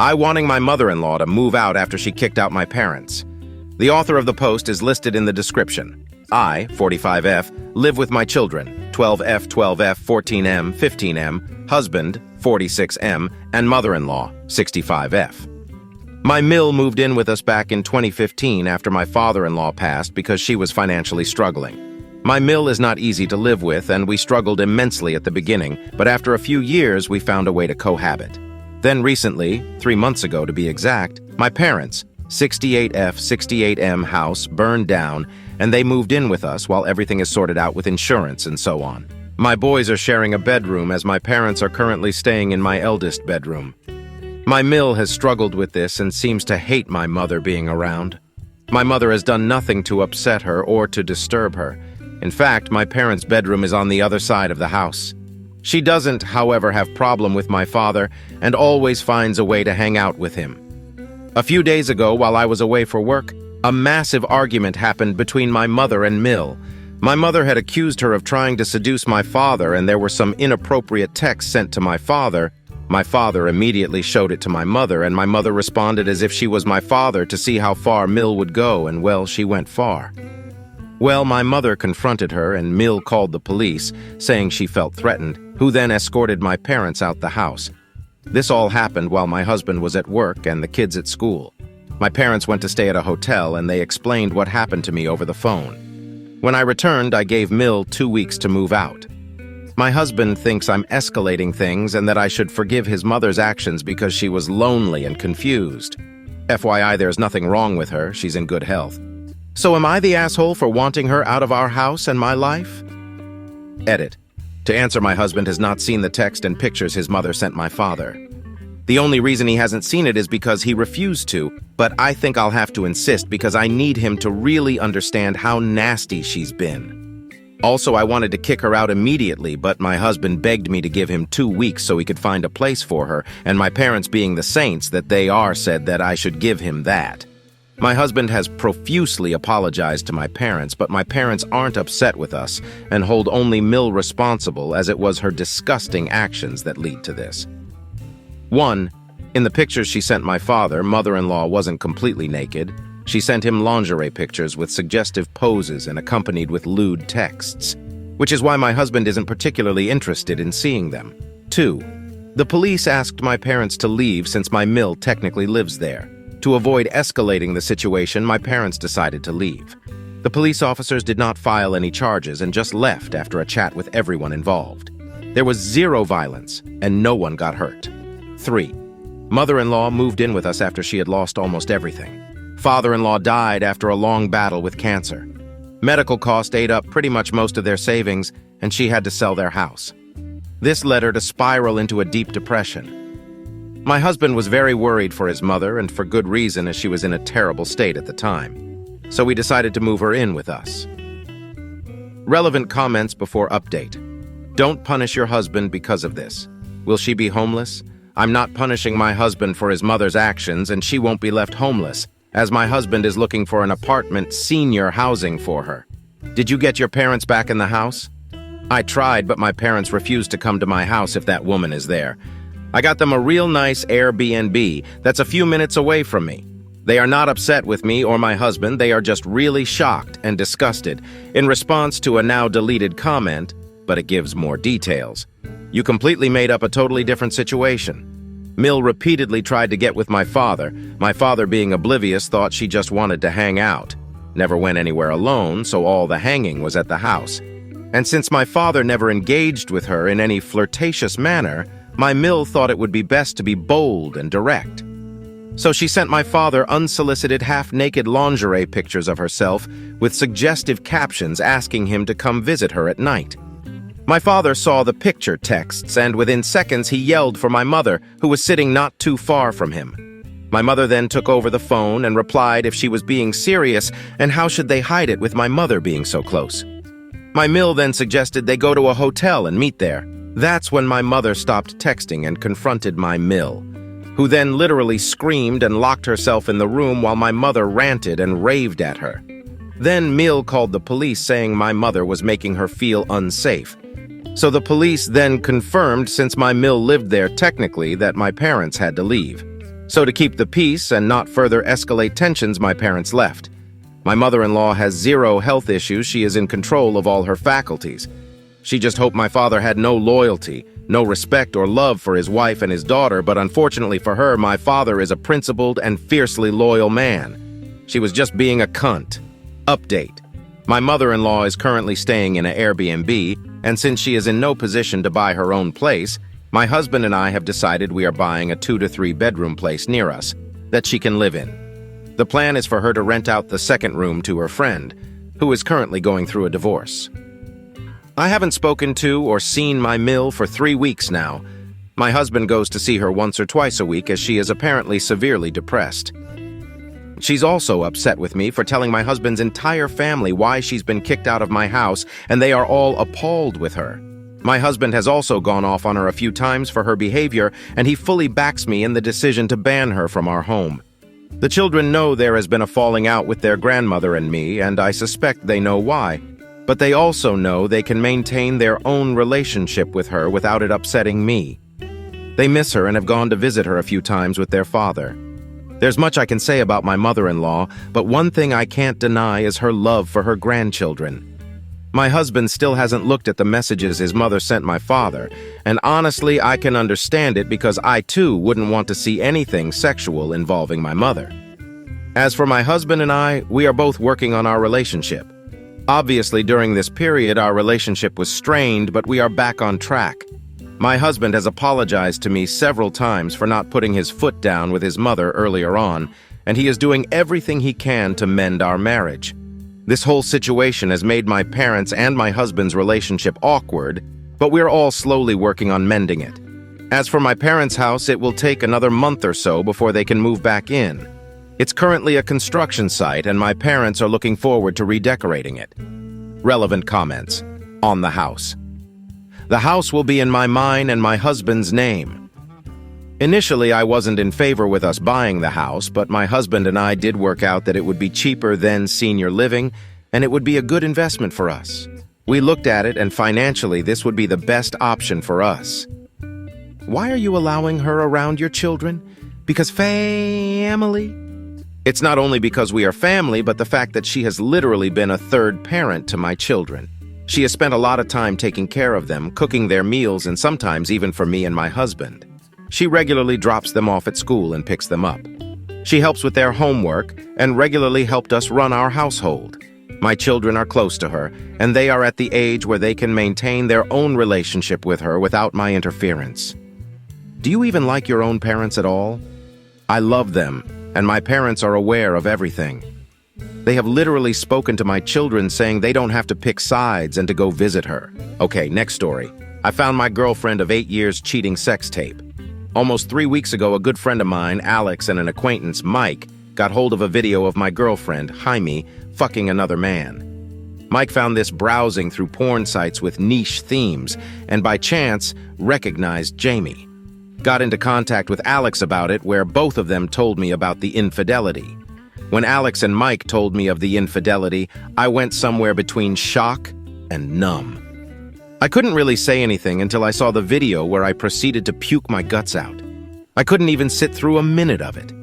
I wanting my mother-in-law to move out after she kicked out my parents. The author of the post is listed in the description. I, 45F, live with my children, 12F, 12F, 14M, 15M, husband, 46M, and mother-in-law, 65F. My mill moved in with us back in 2015 after my father-in-law passed because she was financially struggling. My mill is not easy to live with, and we struggled immensely at the beginning, but after a few years we found a way to cohabit. Then recently, 3 months ago to be exact, my parents' 68F, 68M house burned down, and they moved in with us while everything is sorted out with insurance and so on. My boys are sharing a bedroom as my parents are currently staying in my eldest bedroom. My mill has struggled with this and seems to hate my mother being around. My mother has done nothing to upset her or to disturb her. In fact, my parents' bedroom is on the other side of the house. She doesn't, however, have problem with my father and always finds a way to hang out with him. A few days ago, while I was away for work, a massive argument happened between my mother and Mill. My mother had accused her of trying to seduce my father, and there were some inappropriate texts sent to my father. My father immediately showed it to my mother, and my mother responded as if she was my father to see how far Mill would go, and well, she went far. Well, my mother confronted her, and Mill called the police, saying she felt threatened, who then escorted my parents out the house. This all happened while my husband was at work and the kids at school. My parents went to stay at a hotel, and they explained what happened to me over the phone. When I returned, I gave Mill 2 weeks to move out. My husband thinks I'm escalating things and that I should forgive his mother's actions because she was lonely and confused. FYI, there's nothing wrong with her, she's in good health. So am I the asshole for wanting her out of our house and my life? Edit. To answer, my husband has not seen the text and pictures his mother sent my father. The only reason he hasn't seen it is because he refused to, but I think I'll have to insist because I need him to really understand how nasty she's been. Also, I wanted to kick her out immediately, but my husband begged me to give him 2 weeks so he could find a place for her, and my parents being the saints that they are said that I should give him that. My husband has profusely apologized to my parents, but my parents aren't upset with us and hold only Mill responsible as it was her disgusting actions that lead to this. 1. In the pictures she sent my father, mother-in-law wasn't completely naked. She sent him lingerie pictures with suggestive poses and accompanied with lewd texts, which is why my husband isn't particularly interested in seeing them. 2. The police asked my parents to leave since my Mill technically lives there. To avoid escalating the situation, my parents decided to leave. The police officers did not file any charges and just left after a chat with everyone involved. There was zero violence, and no one got hurt. 3. Mother-in-law moved in with us after she had lost almost everything. Father-in-law died after a long battle with cancer. Medical costs ate up pretty much most of their savings, and she had to sell their house. This led her to spiral into a deep depression. My husband was very worried for his mother, and for good reason, as she was in a terrible state at the time. So we decided to move her in with us. Relevant comments before update. Don't punish your husband because of this. Will she be homeless? I'm not punishing my husband for his mother's actions, and she won't be left homeless, as my husband is looking for an apartment senior housing for her. Did you get your parents back in the house? I tried, but my parents refused to come to my house if that woman is there. I got them a real nice Airbnb that's a few minutes away from me. They are not upset with me or my husband, they are just really shocked and disgusted in response to a now deleted comment, but it gives more details. You completely made up a totally different situation. Mill repeatedly tried to get with my father. My father, being oblivious, thought she just wanted to hang out. Never went anywhere alone, so all the hanging was at the house. And since my father never engaged with her in any flirtatious manner, my Mill thought it would be best to be bold and direct. So she sent my father unsolicited half-naked lingerie pictures of herself with suggestive captions asking him to come visit her at night. My father saw the picture texts, and within seconds he yelled for my mother, who was sitting not too far from him. My mother then took over the phone and replied if she was being serious, and how should they hide it with my mother being so close. My Mill then suggested they go to a hotel and meet there. That's when my mother stopped texting and confronted my Mill, who then literally screamed and locked herself in the room while my mother ranted and raved at her. Then Mill called the police saying my mother was making her feel unsafe. So the police then confirmed since my Mill lived there technically that my parents had to leave. So to keep the peace and not further escalate tensions, my parents left. My mother-in-law has zero health issues. She is in control of all her faculties. She just hoped my father had no loyalty, no respect or love for his wife and his daughter, but unfortunately for her, my father is a principled and fiercely loyal man. She was just being a cunt. Update. My mother-in-law is currently staying in an Airbnb, and since she is in no position to buy her own place, my husband and I have decided we are buying a 2 to 3 bedroom place near us that she can live in. The plan is for her to rent out the second room to her friend, who is currently going through a divorce. I haven't spoken to or seen my mill for 3 weeks now. My husband goes to see her once or twice a week as she is apparently severely depressed. She's also upset with me for telling my husband's entire family why she's been kicked out of my house, and they are all appalled with her. My husband has also gone off on her a few times for her behavior, and he fully backs me in the decision to ban her from our home. The children know there has been a falling out with their grandmother and me, and I suspect they know why. But they also know they can maintain their own relationship with her without it upsetting me. They miss her and have gone to visit her a few times with their father. There's much I can say about my mother-in-law, but one thing I can't deny is her love for her grandchildren. My husband still hasn't looked at the messages his mother sent my father, and honestly, I can understand it because I too wouldn't want to see anything sexual involving my mother. As for my husband and I, we are both working on our relationship. Obviously, during this period, our relationship was strained, but we are back on track. My husband has apologized to me several times for not putting his foot down with his mother earlier on, and he is doing everything he can to mend our marriage. This whole situation has made my parents' and my husband's relationship awkward, but we're all slowly working on mending it. As for my parents' house, it will take another month or so before they can move back in. It's currently a construction site, and my parents are looking forward to redecorating it. Relevant comments on the house. The house will be in mine and my husband's name. Initially, I wasn't in favor with us buying the house, but my husband and I did work out that it would be cheaper than senior living, and it would be a good investment for us. We looked at it, and financially, this would be the best option for us. Why are you allowing her around your children? Because family? It's not only because we are family, but the fact that she has literally been a third parent to my children. She has spent a lot of time taking care of them, cooking their meals, and sometimes even for me and my husband. She regularly drops them off at school and picks them up. She helps with their homework and regularly helped us run our household. My children are close to her, and they are at the age where they can maintain their own relationship with her without my interference. Do you even like your own parents at all? I love them, and my parents are aware of everything. They have literally spoken to my children saying they don't have to pick sides and to go visit her. Okay, next story. I found my girlfriend of 8 years cheating sex tape. Almost 3 weeks ago, a good friend of mine, Alex, and an acquaintance, Mike, got hold of a video of my girlfriend, Jaime, fucking another man. Mike found this browsing through porn sites with niche themes, and by chance, recognized Jamie. Got into contact with Alex about it, where both of them told me about the infidelity. When Alex and Mike told me of the infidelity, I went somewhere between shock and numb. I couldn't really say anything until I saw the video where I proceeded to puke my guts out. I couldn't even sit through a minute of it.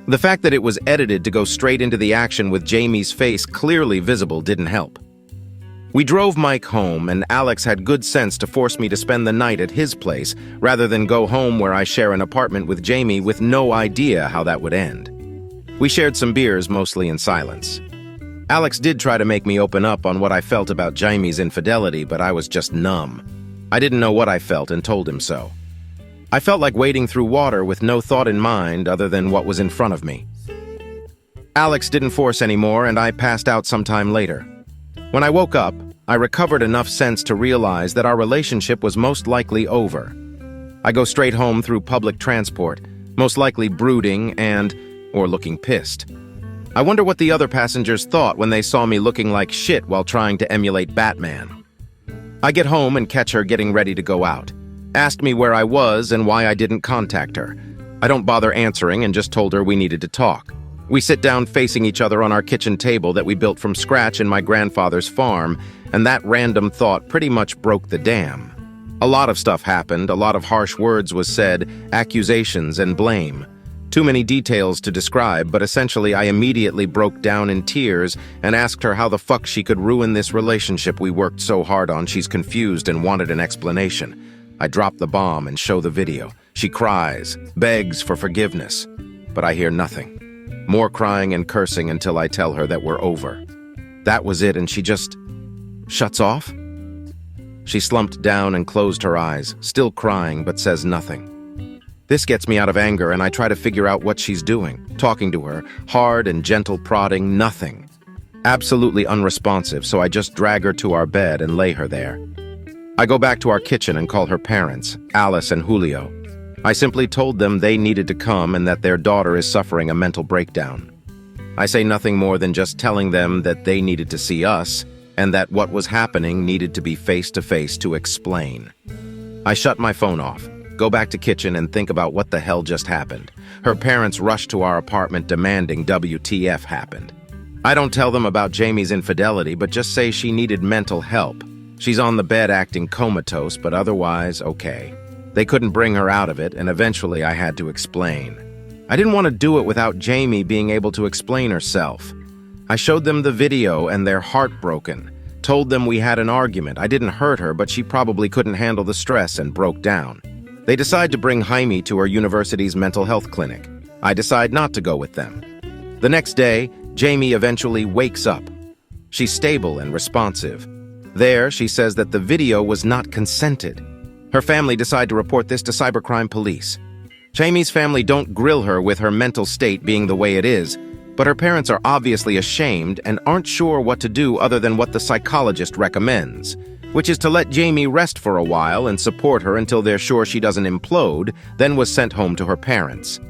The fact that it was edited to go straight into the action with Jamie's face clearly visible didn't help. We drove Mike home, and Alex had good sense to force me to spend the night at his place rather than go home where I share an apartment with Jamie with no idea how that would end. We shared some beers, mostly in silence. Alex did try to make me open up on what I felt about Jamie's infidelity, but I was just numb. I didn't know what I felt and told him so. I felt like wading through water with no thought in mind other than what was in front of me. Alex didn't force anymore, and I passed out sometime later. When I woke up, I recovered enough sense to realize that our relationship was most likely over. I go straight home through public transport, most likely brooding or looking pissed. I wonder what the other passengers thought when they saw me looking like shit while trying to emulate Batman. I get home and catch her getting ready to go out. Asked me where I was and why I didn't contact her. I don't bother answering and just told her we needed to talk. We sit down facing each other on our kitchen table that we built from scratch in my grandfather's farm, and that random thought pretty much broke the dam. A lot of stuff happened, a lot of harsh words was said, accusations and blame. Too many details to describe, but essentially I immediately broke down in tears and asked her how the fuck she could ruin this relationship we worked so hard on. She's confused and wanted an explanation. I drop the bomb and show the video. She cries, begs for forgiveness, but I hear nothing. More crying and cursing until I tell her that we're over. That was it, and she just shuts off? She slumped down and closed her eyes, still crying, but says nothing. This gets me out of anger, and I try to figure out what she's doing. Talking to her, hard and gentle prodding, nothing. Absolutely unresponsive, so I just drag her to our bed and lay her there. I go back to our kitchen and call her parents, Alice and Julio. I simply told them they needed to come and that their daughter is suffering a mental breakdown. I say nothing more than just telling them that they needed to see us and that what was happening needed to be face-to-face to explain. I shut my phone off, go back to kitchen and think about what the hell just happened. Her parents rushed to our apartment demanding WTF happened. I don't tell them about Jamie's infidelity, but just say she needed mental help. She's on the bed acting comatose, but otherwise okay. They couldn't bring her out of it, and eventually I had to explain. I didn't want to do it without Jamie being able to explain herself. I showed them the video and they're heartbroken. Told them we had an argument. I didn't hurt her, but she probably couldn't handle the stress and broke down. They decide to bring Jaime to her university's mental health clinic. I decide not to go with them. The next day, Jamie eventually wakes up. She's stable and responsive. There, she says that the video was not consented. Her family decide to report this to cybercrime police. Jamie's family don't grill her with her mental state being the way it is, but her parents are obviously ashamed and aren't sure what to do other than what the psychologist recommends, which is to let Jamie rest for a while and support her until they're sure she doesn't implode, then was sent home to her parents.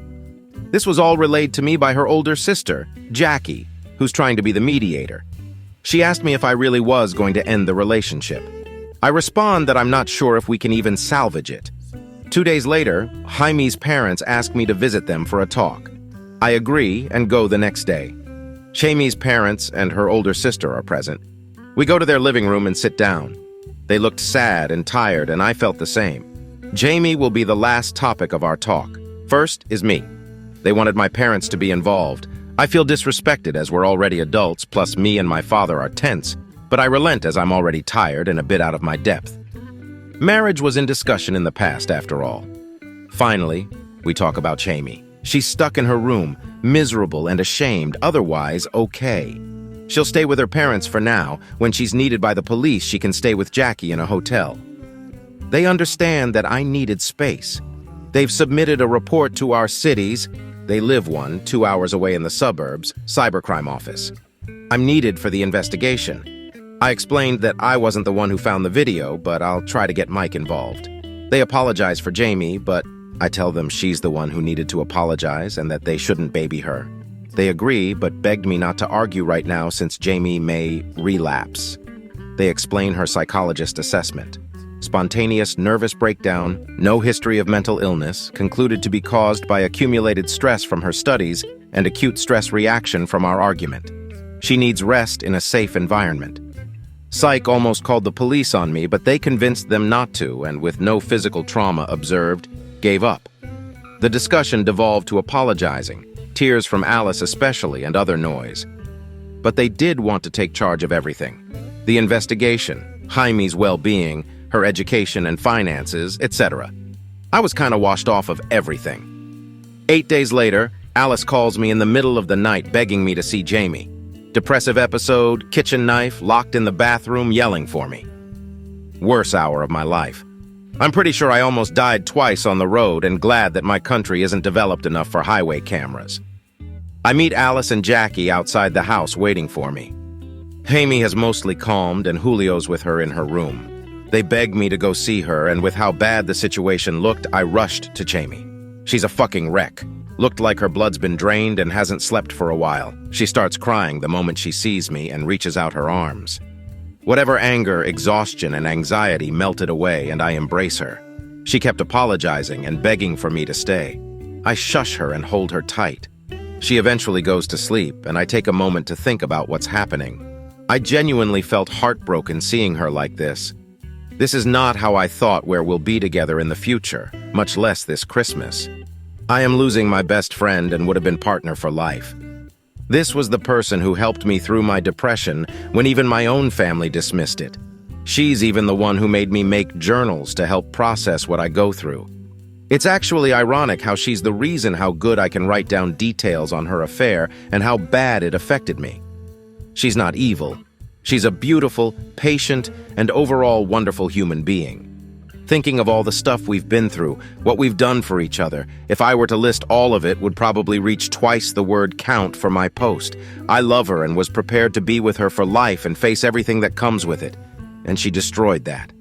This was all relayed to me by her older sister, Jackie, who's trying to be the mediator. She asked me if I really was going to end the relationship. I respond that I'm not sure if we can even salvage it. 2 days later, Jaime's parents ask me to visit them for a talk. I agree and go the next day. Jamie's parents and her older sister are present. We go to their living room and sit down. They looked sad and tired, and I felt the same. Jamie will be the last topic of our talk. First is me. They wanted my parents to be involved. I feel disrespected as we're already adults, plus me and my father are tense, but I relent as I'm already tired and a bit out of my depth. Marriage was in discussion in the past, after all. Finally, we talk about Jamie. She's stuck in her room, miserable and ashamed, otherwise okay. She'll stay with her parents for now. When she's needed by the police, she can stay with Jackie in a hotel. They understand that I needed space. They've submitted a report to our city's, they live 2 hours away in the suburbs, cybercrime office. I'm needed for the investigation. I explained that I wasn't the one who found the video, but I'll try to get Mike involved. They apologize for Jamie, but I tell them she's the one who needed to apologize and that they shouldn't baby her. They agree, but begged me not to argue right now since Jamie may relapse. They explain her psychologist assessment. Spontaneous nervous breakdown, no history of mental illness, concluded to be caused by accumulated stress from her studies and acute stress reaction from our argument. She needs rest in a safe environment. Psych almost called the police on me, but they convinced them not to, and with no physical trauma observed, gave up. The discussion devolved to apologizing, tears from Alice especially, and other noise. But they did want to take charge of everything. The investigation, Jaime's well-being, her education and finances, etc. I was kind of washed off of everything. 8 days later, Alice calls me in the middle of the night begging me to see Jamie. Depressive episode, kitchen knife, locked in the bathroom, yelling for me. Worst hour of my life. I'm pretty sure I almost died twice on the road and glad that my country isn't developed enough for highway cameras. I meet Alice and Jackie outside the house waiting for me. Jaime has mostly calmed and Julio's with her in her room. They beg me to go see her, and with how bad the situation looked, I rushed to Jamie. She's a fucking wreck. Looked like her blood's been drained and hasn't slept for a while. She starts crying the moment she sees me and reaches out her arms. Whatever anger, exhaustion, and anxiety melted away, and I embrace her. She kept apologizing and begging for me to stay. I shush her and hold her tight. She eventually goes to sleep, and I take a moment to think about what's happening. I genuinely felt heartbroken seeing her like this. This is not how I thought where we'll be together in the future, much less this Christmas. I am losing my best friend and would have been partner for life. This was the person who helped me through my depression when even my own family dismissed it. She's even the one who made me make journals to help process what I go through. It's actually ironic how she's the reason how good I can write down details on her affair and how bad it affected me. She's not evil. She's a beautiful, patient, and overall wonderful human being. Thinking of all the stuff we've been through, what we've done for each other, if I were to list all of it, would probably reach twice the word count for my post. I love her and was prepared to be with her for life and face everything that comes with it. And she destroyed that.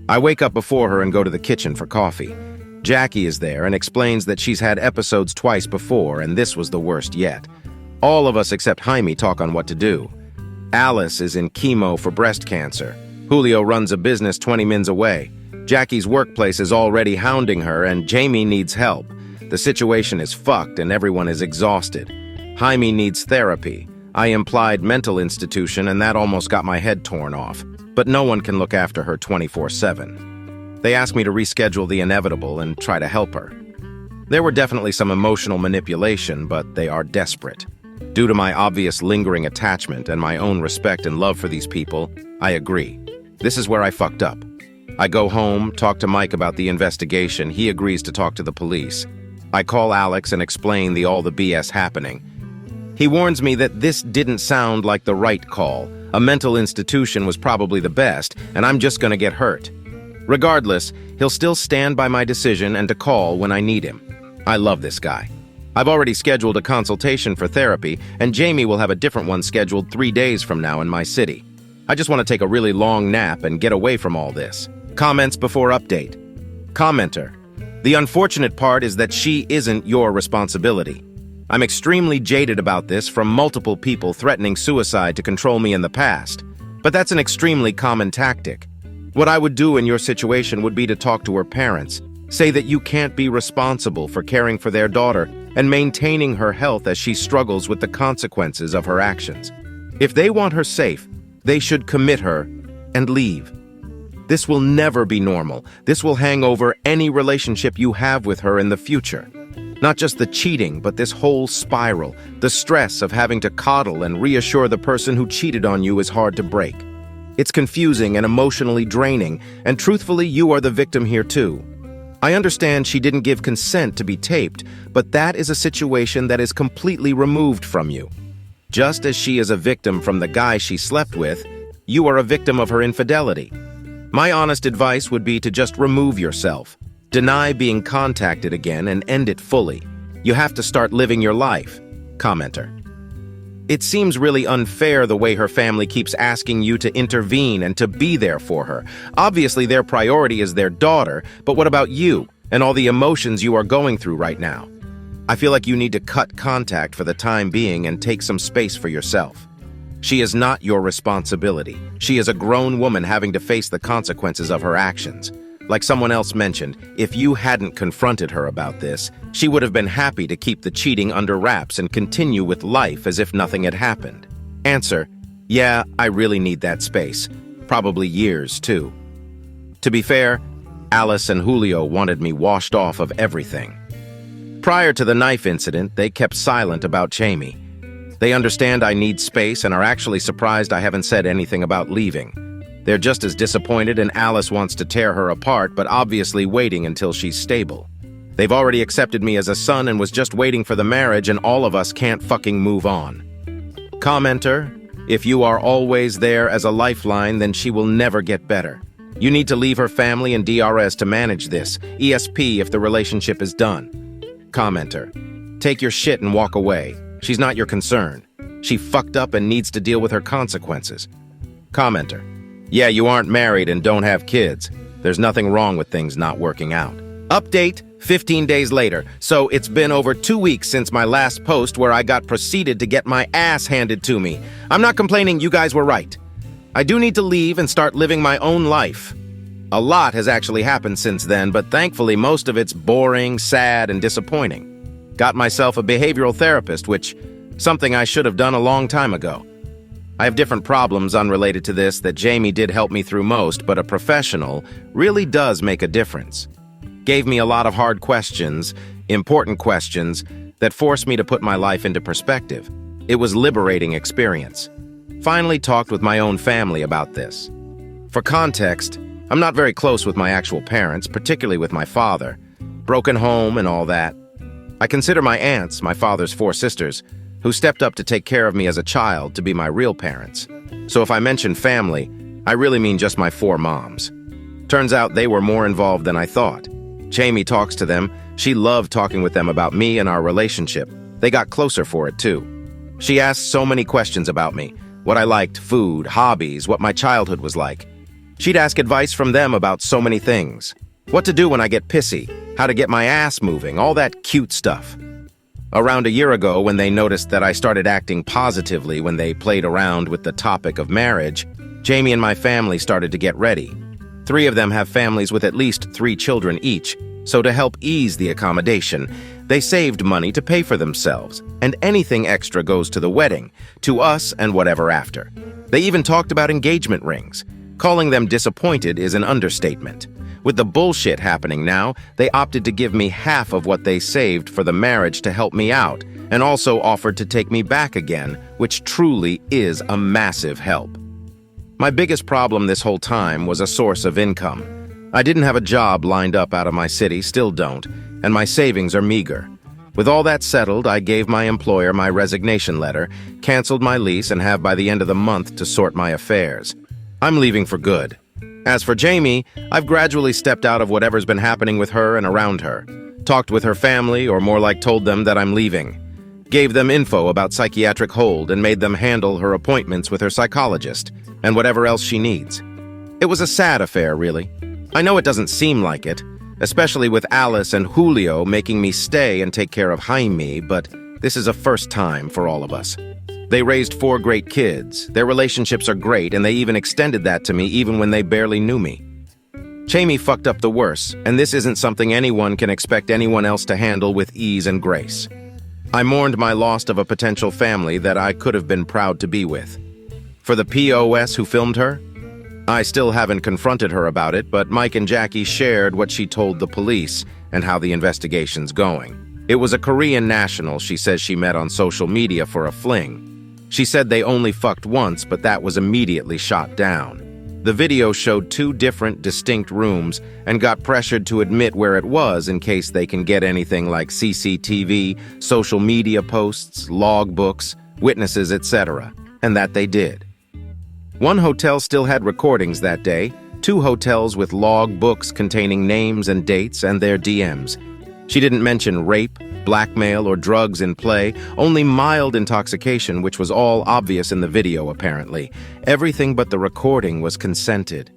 I wake up before her and go to the kitchen for coffee. Jackie is there and explains that she's had episodes twice before, and this was the worst yet. All of us except Jaime talk on what to do. Alice is in chemo for breast cancer. Julio runs a business 20 minutes away. Jackie's workplace is already hounding her, and Jamie needs help. The situation is fucked, and everyone is exhausted. Jaime needs therapy. I implied mental institution, and that almost got my head torn off. But no one can look after her 24/7. They asked me to reschedule the inevitable and try to help her. There were definitely some emotional manipulation, but they are desperate. Due to my obvious lingering attachment and my own respect and love for these people, I agree. This is where I fucked up. I go home, talk to Mike about the investigation. He agrees to talk to the police. I call Alex and explain all the BS happening. He warns me that this didn't sound like the right call. A mental institution was probably the best, and I'm just gonna get hurt. Regardless, he'll still stand by my decision and to call when I need him. I love this guy. I've already scheduled a consultation for therapy, and Jamie will have a different one scheduled 3 days from now in my city. I just want to take a really long nap and get away from all this. Comments before update. Commenter. The unfortunate part is that she isn't your responsibility. I'm extremely jaded about this from multiple people threatening suicide to control me in the past, but that's an extremely common tactic. What I would do in your situation would be to talk to her parents, say that you can't be responsible for caring for their daughter and maintaining her health as she struggles with the consequences of her actions. If they want her safe, they should commit her and leave. This will never be normal. This will hang over any relationship you have with her in the future. Not just the cheating, but this whole spiral. The stress of having to coddle and reassure the person who cheated on you is hard to break. It's confusing and emotionally draining, and truthfully, you are the victim here too. I understand she didn't give consent to be taped, but that is a situation that is completely removed from you. Just as she is a victim from the guy she slept with, you are a victim of her infidelity. My honest advice would be to just remove yourself. Deny being contacted again and end it fully. You have to start living your life. Commenter. It seems really unfair the way her family keeps asking you to intervene and to be there for her. Obviously, their priority is their daughter, but what about you and all the emotions you are going through right now? I feel like you need to cut contact for the time being and take some space for yourself. She is not your responsibility. She is a grown woman having to face the consequences of her actions. Like someone else mentioned, if you hadn't confronted her about this, she would have been happy to keep the cheating under wraps and continue with life as if nothing had happened. Answer: yeah, I really need that space. Probably years, too. To be fair, Alice and Julio wanted me washed off of everything. Prior to the knife incident, they kept silent about Jamie. They understand I need space and are actually surprised I haven't said anything about leaving. They're just as disappointed, and Alice wants to tear her apart, but obviously waiting until she's stable. They've already accepted me as a son and was just waiting for the marriage, and all of us can't fucking move on. Commenter, if you are always there as a lifeline, then she will never get better. You need to leave her family and DRS to manage this, ESP if the relationship is done. Commenter, take your shit and walk away. She's not your concern. She fucked up and needs to deal with her consequences. Commenter, yeah, you aren't married and don't have kids. There's nothing wrong with things not working out. Update, 15 days later. So it's been over 2 weeks since my last post where I got proceeded to get my ass handed to me. I'm not complaining, you guys were right. I do need to leave and start living my own life. A lot has actually happened since then, but thankfully most of it's boring, sad, and disappointing. Got myself a behavioral therapist, which something I should have done a long time ago. I have different problems unrelated to this that Jamie did help me through most, but a professional really does make a difference. Gave me a lot of hard questions, important questions that forced me to put my life into perspective. It was a liberating experience. Finally talked with my own family about this. For context, I'm not very close with my actual parents, particularly with my father. Broken home and all that. I consider my aunts, my father's 4 sisters, who stepped up to take care of me as a child, to be my real parents. So if I mention family, I really mean just my 4 moms. Turns out they were more involved than I thought. Jamie talks to them. She loved talking with them about me and our relationship. They got closer for it too. She asked so many questions about me, what I liked, food, hobbies, what my childhood was like. She'd ask advice from them about so many things. What to do when I get pissy, how to get my ass moving, all that cute stuff. Around a year ago, when they noticed that I started acting positively when they played around with the topic of marriage, Jamie and my family started to get ready. 3 of them have families with at least 3 children each, so to help ease the accommodation, they saved money to pay for themselves, and anything extra goes to the wedding, to us and whatever after. They even talked about engagement rings. Calling them disappointed is an understatement. With the bullshit happening now, they opted to give me half of what they saved for the marriage to help me out, and also offered to take me back again, which truly is a massive help. My biggest problem this whole time was a source of income. I didn't have a job lined up out of my city, still don't, and my savings are meager. With all that settled, I gave my employer my resignation letter, canceled my lease, and have by the end of the month to sort my affairs. I'm leaving for good. As for Jamie, I've gradually stepped out of whatever's been happening with her and around her. Talked with her family, or more like told them that I'm leaving. Gave them info about psychiatric hold and made them handle her appointments with her psychologist and whatever else she needs. It was a sad affair, really. I know it doesn't seem like it, especially with Alice and Julio making me stay and take care of Jaime, but this is a first time for all of us. They raised 4 great kids. Their relationships are great, and they even extended that to me even when they barely knew me. Jamie fucked up the worst, and this isn't something anyone can expect anyone else to handle with ease and grace. I mourned my loss of a potential family that I could have been proud to be with. For the POS who filmed her, I still haven't confronted her about it, but Mike and Jackie shared what she told the police and how the investigation's going. It was a Korean national she says she met on social media for a fling. She said they only fucked once, but that was immediately shot down. The video showed 2 different, distinct rooms and got pressured to admit where it was in case they can get anything like CCTV, social media posts, logbooks, witnesses, etc. And that they did. 1 hotel still had recordings that day, 2 hotels with log books containing names and dates and their DMs. She didn't mention rape, blackmail, or drugs in play, only mild intoxication, which was all obvious in the video, apparently. Everything but the recording was consented.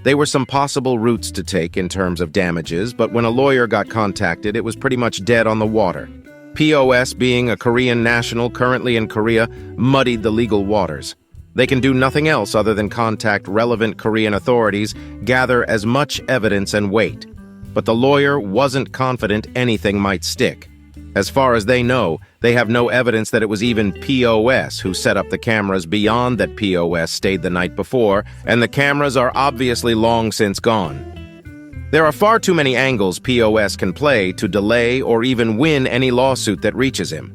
There were some possible routes to take in terms of damages, but when a lawyer got contacted, it was pretty much dead on the water. POS, being a Korean national currently in Korea, muddied the legal waters. They can do nothing else other than contact relevant Korean authorities, gather as much evidence and wait. But the lawyer wasn't confident anything might stick. As far as they know, they have no evidence that it was even POS who set up the cameras beyond that POS stayed the night before, and the cameras are obviously long since gone. There are far too many angles POS can play to delay or even win any lawsuit that reaches him.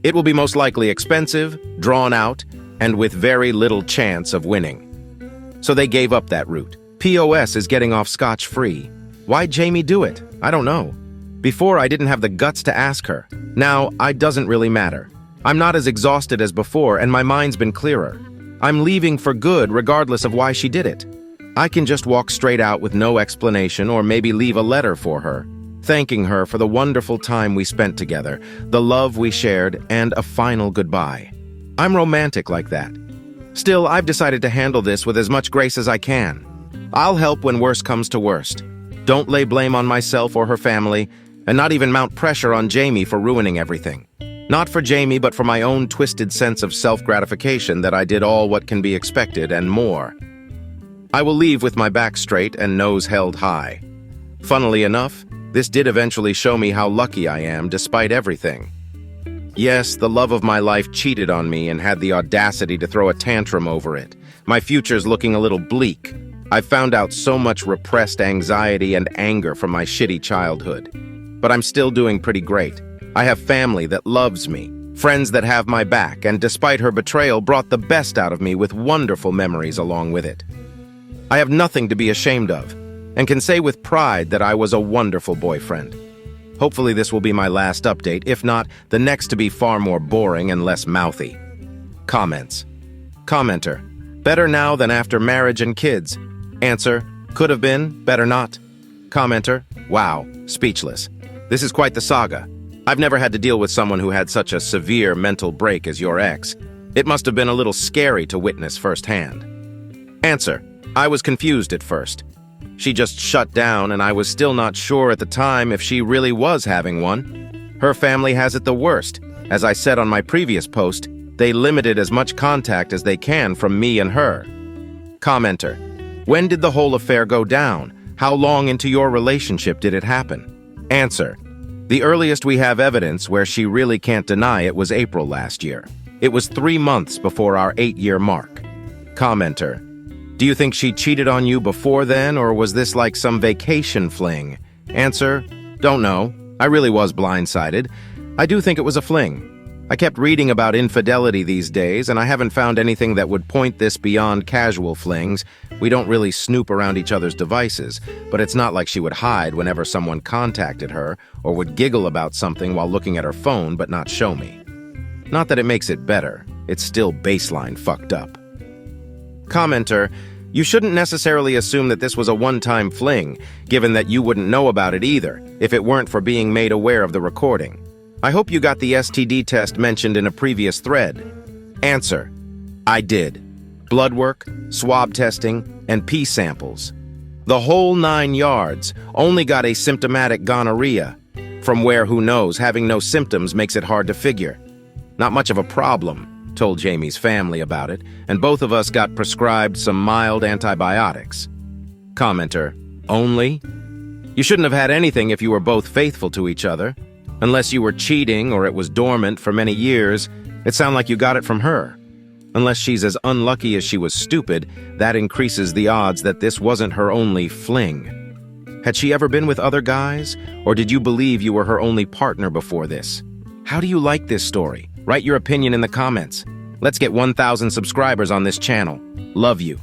It will be most likely expensive, drawn out, and with very little chance of winning. So they gave up that route. POS is getting off scotch-free. Why'd Jamie do it? I don't know. Before, I didn't have the guts to ask her. Now, it doesn't really matter. I'm not as exhausted as before, and my mind's been clearer. I'm leaving for good regardless of why she did it. I can just walk straight out with no explanation, or maybe leave a letter for her, thanking her for the wonderful time we spent together, the love we shared, and a final goodbye. I'm romantic like that. Still, I've decided to handle this with as much grace as I can. I'll help when worst comes to worst. Don't lay blame on myself or her family, and not even mount pressure on Jamie for ruining everything. Not for Jamie, but for my own twisted sense of self-gratification that I did all what can be expected and more. I will leave with my back straight and nose held high. Funnily enough, this did eventually show me how lucky I am despite everything. Yes, the love of my life cheated on me and had the audacity to throw a tantrum over it. My future's looking a little bleak. I've found out so much repressed anxiety and anger from my shitty childhood. but I'm still doing pretty great. I have family that loves me, friends that have my back, and despite her betrayal, brought the best out of me with wonderful memories along with it. I have nothing to be ashamed of, and can say with pride that I was a wonderful boyfriend. Hopefully this will be my last update, if not, the next to be far more boring and less mouthy. Comments. Commenter. Better now than after marriage and kids. Answer. Could have been, better not. Commenter. Wow, speechless. This is quite the saga. I've never had to deal with someone who had such a severe mental break as your ex. It must have been a little scary to witness firsthand. Answer. I was confused at first. She just shut down, and I was still not sure at the time if she really was having one. Her family has it the worst. As I said on my previous post, they limited as much contact as they can from me and her. Commenter. When did the whole affair go down? How long into your relationship did it happen? Answer. The earliest we have evidence where she really can't deny it was April last year. It was 3 months before our 8-year mark. Commenter. Do you think she cheated on you before then, or was this like some vacation fling? Answer. Don't know. I really was blindsided. I do think it was a fling. I kept reading about infidelity these days, and I haven't found anything that would point this beyond casual flings. We don't really snoop around each other's devices, but it's not like she would hide whenever someone contacted her, or would giggle about something while looking at her phone but not show me. Not that it makes it better. It's still baseline fucked up. Commenter. You shouldn't necessarily assume that this was a one-time fling, given that you wouldn't know about it either, if it weren't for being made aware of the recording. I hope you got the STD test mentioned in a previous thread. Answer. I did. Blood work, swab testing, and pee samples. The whole 9 yards. Only got asymptomatic gonorrhea. From where, who knows, having no symptoms makes it hard to figure. Not much of a problem. Told Jamie's family about it, and both of us got prescribed some mild antibiotics. Commenter. Only? You shouldn't have had anything if you were both faithful to each other. Unless you were cheating or it was dormant for many years, it sounded like you got it from her. Unless she's as unlucky as she was stupid, that increases the odds that this wasn't her only fling. Had she ever been with other guys, or did you believe you were her only partner before this? How do you like this story? Write your opinion in the comments. Let's get 1,000 subscribers on this channel. Love you.